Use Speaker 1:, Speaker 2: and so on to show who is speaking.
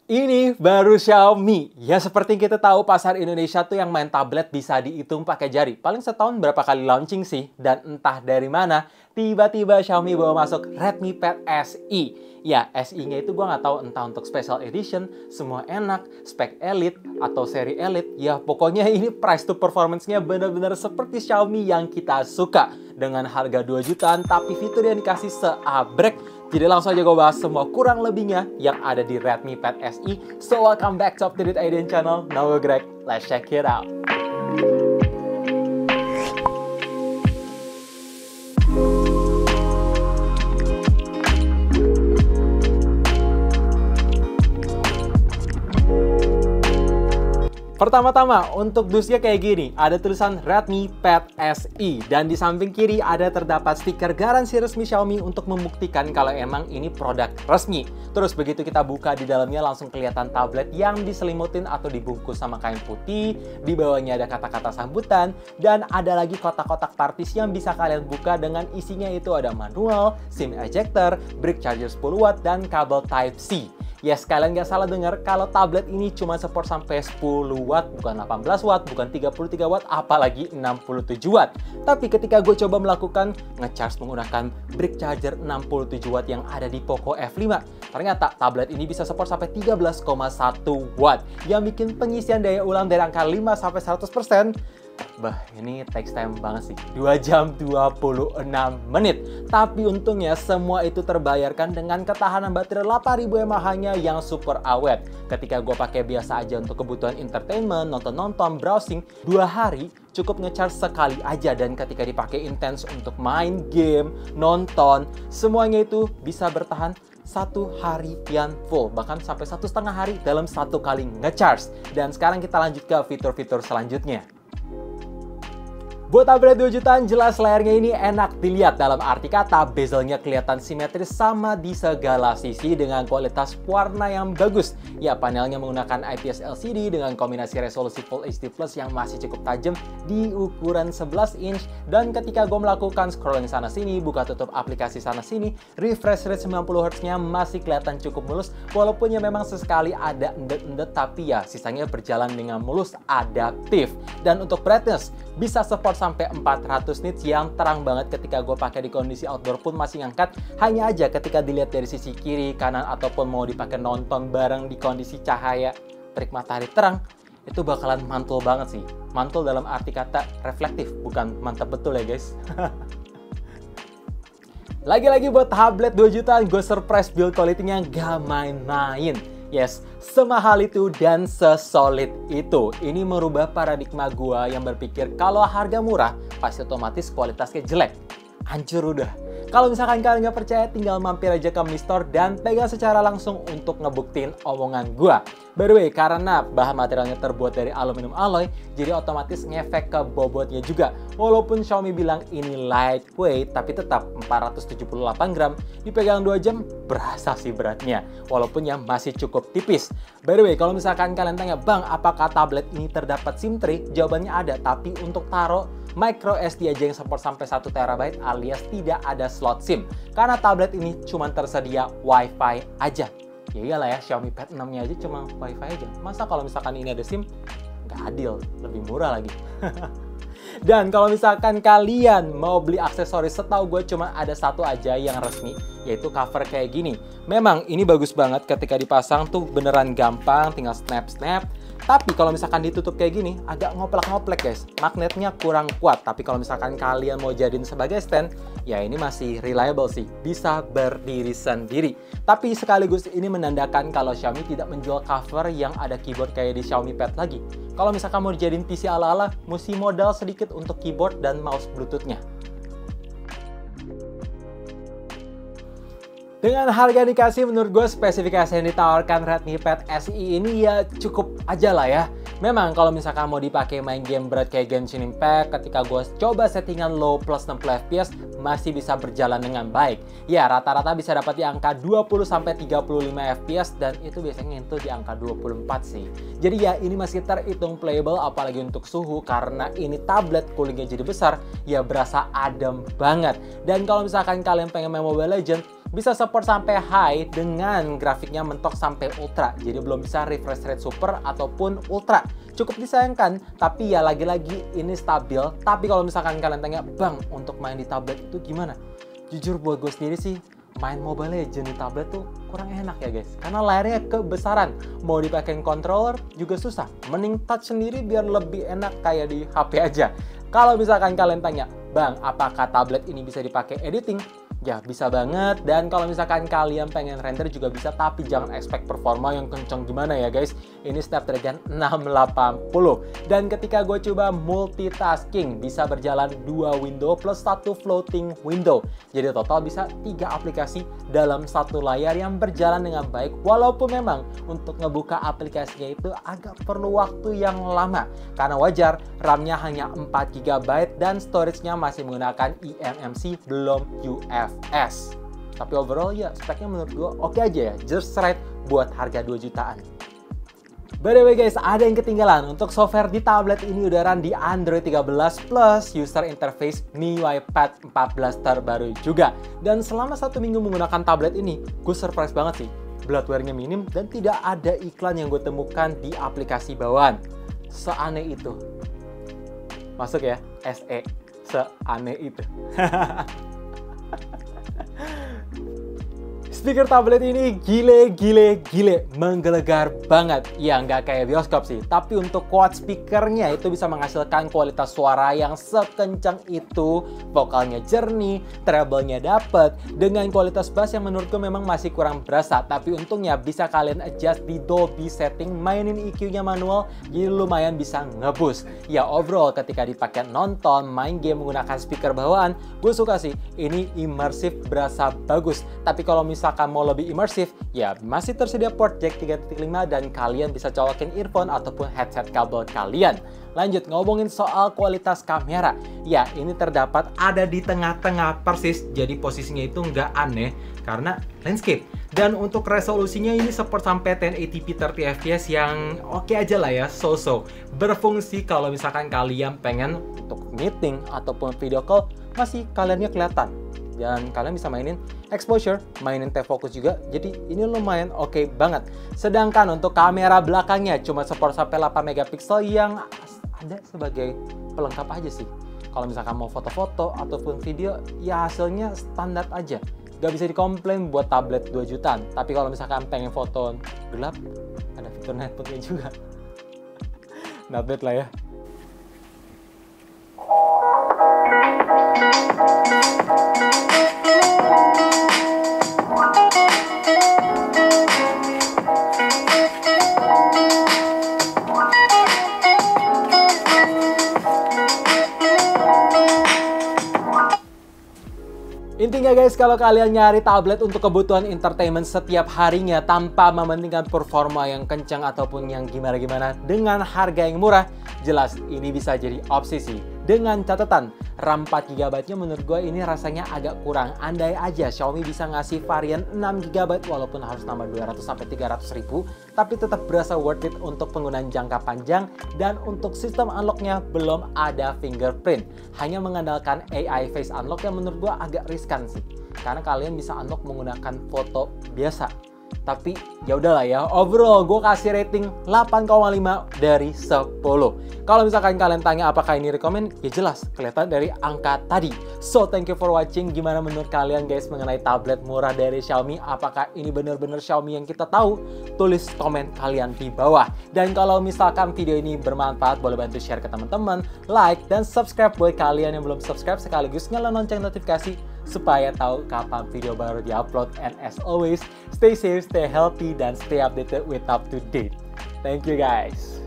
Speaker 1: Ini baru Xiaomi. Ya seperti kita tahu pasar Indonesia tuh yang main tablet bisa dihitung pakai jari. Paling setahun berapa kali launching sih. Dan entah dari mana, tiba-tiba Xiaomi bawa masuk Redmi Pad SE. Ya, SE-nya itu gue nggak tahu entah untuk special edition, semua enak, spek elite, atau seri elite. Ya pokoknya ini price to performance-nya benar-benar seperti Xiaomi yang kita suka. Dengan harga 2 jutaan, tapi fitur yang dikasih seabrek. Jadi langsung aja gue bahas semua kurang lebihnya yang ada di Redmi Pad SE. So welcome back to Updated Idea channel. Now we're Greg. Let's check it out. Pertama-tama, untuk dusnya kayak gini, ada tulisan Redmi Pad SE, dan di samping kiri ada terdapat stiker garansi resmi Xiaomi untuk membuktikan kalau emang ini produk resmi. Terus begitu kita buka di dalamnya langsung kelihatan tablet yang diselimutin atau dibungkus sama kain putih, di bawahnya ada kata-kata sambutan, dan ada lagi kotak-kotak partis yang bisa kalian buka dengan isinya itu ada manual, SIM ejector, brick charger 10 watt, dan kabel Type-C. Yes, kalian nggak salah dengar kalau tablet ini cuma support sampai 10 watt, bukan 18 watt, bukan 33 watt, apalagi 67 watt. Tapi ketika gue coba melakukan ngecharge menggunakan brick charger 67 watt yang ada di Poco F5, ternyata tablet ini bisa support sampai 13,1 watt, yang bikin pengisian daya ulang dari angka 5-100%. Bah, ini takes time banget sih. 2 jam 26 menit. Tapi untungnya semua itu terbayarkan dengan ketahanan baterai 8000 mAh-nya yang super awet. Ketika gue pakai biasa aja untuk kebutuhan entertainment, nonton-nonton, browsing, 2 hari cukup ngecharge sekali aja. Dan ketika dipakai intens untuk main game, nonton, semuanya itu bisa bertahan 1 harian full, bahkan sampai 1,5 hari dalam 1 kali ngecharge. Dan sekarang kita lanjut ke fitur-fitur selanjutnya. Buat tablet 2 jutaan, jelas layarnya ini enak dilihat. Dalam arti kata, bezelnya kelihatan simetris sama di segala sisi dengan kualitas warna yang bagus. Ya, panelnya menggunakan IPS LCD dengan kombinasi resolusi Full HD Plus yang masih cukup tajam di ukuran 11 inch. Dan ketika gue melakukan scrolling sana-sini, buka tutup aplikasi sana-sini, refresh rate 90Hz-nya masih kelihatan cukup mulus. Walaupun ya memang sesekali ada endet-endet, tapi ya sisanya berjalan dengan mulus, adaptif. Dan untuk brightness, bisa support sampai 400 nits yang terang banget ketika gue pakai di kondisi outdoor pun masih ngangkat. Hanya aja ketika dilihat dari sisi kiri, kanan, ataupun mau dipakai nonton bareng di kondisi cahaya terik matahari terang, itu bakalan mantul banget sih. Mantul dalam arti kata reflektif, bukan mantap betul ya guys. Lagi-lagi buat tablet 2 jutaan, gue surprise build quality-nya gak main-main. Yes, semahal itu dan sesolid itu. Ini merubah paradigma gua yang berpikir kalau harga murah pasti otomatis kualitasnya jelek. Hancur udah. Kalau misalkan kalian nggak percaya, tinggal mampir aja ke Mi Store dan pegang secara langsung untuk ngebuktiin omongan gua. By the way, karena bahan materialnya terbuat dari aluminium alloy, jadi otomatis ngefek ke bobotnya juga. Walaupun Xiaomi bilang ini lightweight, tapi tetap 478 gram, dipegang 2 jam, berasa sih beratnya. Walaupun ya masih cukup tipis. By the way, kalau misalkan kalian tanya, Bang, apakah tablet ini terdapat SIM tray? Jawabannya ada, tapi untuk taruh micro SD aja yang support sampai 1 TB alias tidak ada slot SIM. Karena tablet ini cuma tersedia Wi-Fi aja. Ya iyalah ya, Xiaomi Pad 6-nya aja cuma Wi-Fi aja. Masa kalau misalkan ini ada SIM? Nggak adil, lebih murah lagi. Dan kalau misalkan kalian mau beli aksesoris, setahu gue cuma ada satu aja yang resmi, yaitu cover kayak gini. Memang ini bagus banget ketika dipasang tuh beneran gampang, tinggal snap-snap. Tapi kalau misalkan ditutup kayak gini, agak ngoplek-ngoplek guys. Magnetnya kurang kuat, tapi kalau misalkan kalian mau jadiin sebagai stand, ya ini masih reliable sih. Bisa berdiri sendiri. Tapi sekaligus ini menandakan kalau Xiaomi tidak menjual cover yang ada keyboard kayak di Xiaomi Pad lagi. Kalau misalkan mau dijadiin PC ala-ala, mesti modal sedikit untuk keyboard dan mouse Bluetooth-nya. Dengan harga yang dikasih, menurut gue spesifikasi yang ditawarkan Redmi Pad SE ini ya cukup aja lah ya. Memang kalau misalkan mau dipakai main game berat kayak Genshin Impact, ketika gue coba settingan low plus 60 fps masih bisa berjalan dengan baik. Ya rata-rata bisa dapat di angka 20-35 fps dan itu biasanya nyentuh di angka 24 sih. Jadi ya ini masih terhitung playable, apalagi untuk suhu karena ini tablet coolingnya jadi besar, ya berasa adem banget. Dan kalau misalkan kalian pengen main Mobile Legends, Bisa support sampai high dengan grafiknya mentok sampai ultra. Jadi belum bisa refresh rate super ataupun ultra. Cukup disayangkan, tapi ya lagi-lagi ini stabil. Tapi kalau misalkan kalian tanya, Bang, untuk main di tablet itu gimana? Jujur buat gue sendiri sih, main Mobile Legends di tablet tuh kurang enak ya guys. Karena layarnya kebesaran. Mau dipakai controller juga susah. Mending touch sendiri biar lebih enak kayak di HP aja. Kalau misalkan kalian tanya, Bang, apakah tablet ini bisa dipakai editing? Ya, bisa banget. Dan kalau misalkan kalian pengen render juga bisa, tapi jangan expect performa yang kenceng gimana ya guys. Ini Snapdragon 680. Dan ketika gue coba multitasking, bisa berjalan 2 window plus 1 floating window. Jadi total bisa 3 aplikasi dalam satu layar yang berjalan dengan baik. Walaupun memang untuk ngebuka aplikasinya itu agak perlu waktu yang lama. Karena wajar, RAM-nya hanya 4 GB dan storage-nya masih menggunakan eMMC, belum UFS. Tapi overall ya speknya menurut gue oke aja ya, just right buat harga 2 jutaan. By the way guys, ada yang ketinggalan. Untuk software di tablet ini udah run di Android 13 plus user interface MIUI Pad 14 terbaru juga. Dan selama 1 minggu menggunakan tablet ini, gue surprise banget sih. Bloatware-nya minim dan tidak ada iklan yang gue temukan di aplikasi bawaan. Seaneh itu. Masuk ya, SE. Seaneh itu. Speaker tablet ini gile, menggelegar banget. Ya nggak kayak bioskop sih, tapi untuk quad speakernya itu bisa menghasilkan kualitas suara yang sekencang itu. Vokalnya jernih, treble-nya dapet, dengan kualitas bass yang menurutku memang masih kurang berasa. Tapi untungnya bisa kalian adjust di Dolby setting, mainin EQ-nya manual, jadi lumayan bisa ngeboost. Ya overall ketika dipakai nonton, main game menggunakan speaker bawaan, gue suka sih. Ini immersive, berasa bagus. Tapi kalau misalkan mau lebih imersif, ya masih tersedia port jack 3.5 dan kalian bisa colokin earphone ataupun headset kabel kalian. Lanjut ngomongin soal kualitas kamera. Ya, ini terdapat ada di tengah-tengah persis, jadi posisinya itu nggak aneh karena landscape. Dan untuk resolusinya ini support sampai 1080p 30fps yang oke aja lah ya, so-so. Berfungsi kalau misalkan kalian pengen untuk meeting ataupun video call, masih kaliannya kelihatan. Dan kalian bisa mainin exposure, mainin T-focus juga, jadi ini lumayan oke banget. Sedangkan untuk kamera belakangnya cuma support sampai 8 megapiksel yang ada sebagai pelengkap aja sih. Kalau misalkan mau foto-foto ataupun video, ya hasilnya standar aja. Gak bisa dikomplain buat tablet 2 jutaan. Tapi kalau misalkan pengen foto gelap, ada fitur night mode-nya juga. Not bad lah ya. Intinya guys, kalau kalian nyari tablet untuk kebutuhan entertainment setiap harinya tanpa mementingkan performa yang kencang ataupun yang gimana-gimana dengan harga yang murah, jelas ini bisa jadi opsi sih. Dengan catatan, RAM 4GB-nya menurut gue ini rasanya agak kurang. Andai aja Xiaomi bisa ngasih varian 6GB walaupun harus nambah 200-300 ribu, tapi tetap berasa worth it untuk penggunaan jangka panjang. Dan untuk sistem unlock-nya belum ada fingerprint, hanya mengandalkan AI face unlock yang menurut gue agak riskan sih, karena kalian bisa unlock menggunakan foto biasa. Tapi ya udahlah ya, overall gue kasih rating 8,5 dari 10. Kalau misalkan kalian tanya apakah ini rekomend, ya jelas kelihatan dari angka tadi. So thank you for watching. Gimana menurut kalian guys mengenai tablet murah dari Xiaomi? Apakah ini benar-benar Xiaomi yang kita tahu? Tulis komen kalian di bawah. Dan kalau misalkan video ini bermanfaat, boleh bantu share ke teman-teman, like dan subscribe buat kalian yang belum subscribe, sekaligus nyalain lonceng notifikasi supaya tahu kapan video baru diupload. And as always, stay safe, stay healthy, dan stay updated with up to date. Thank you guys.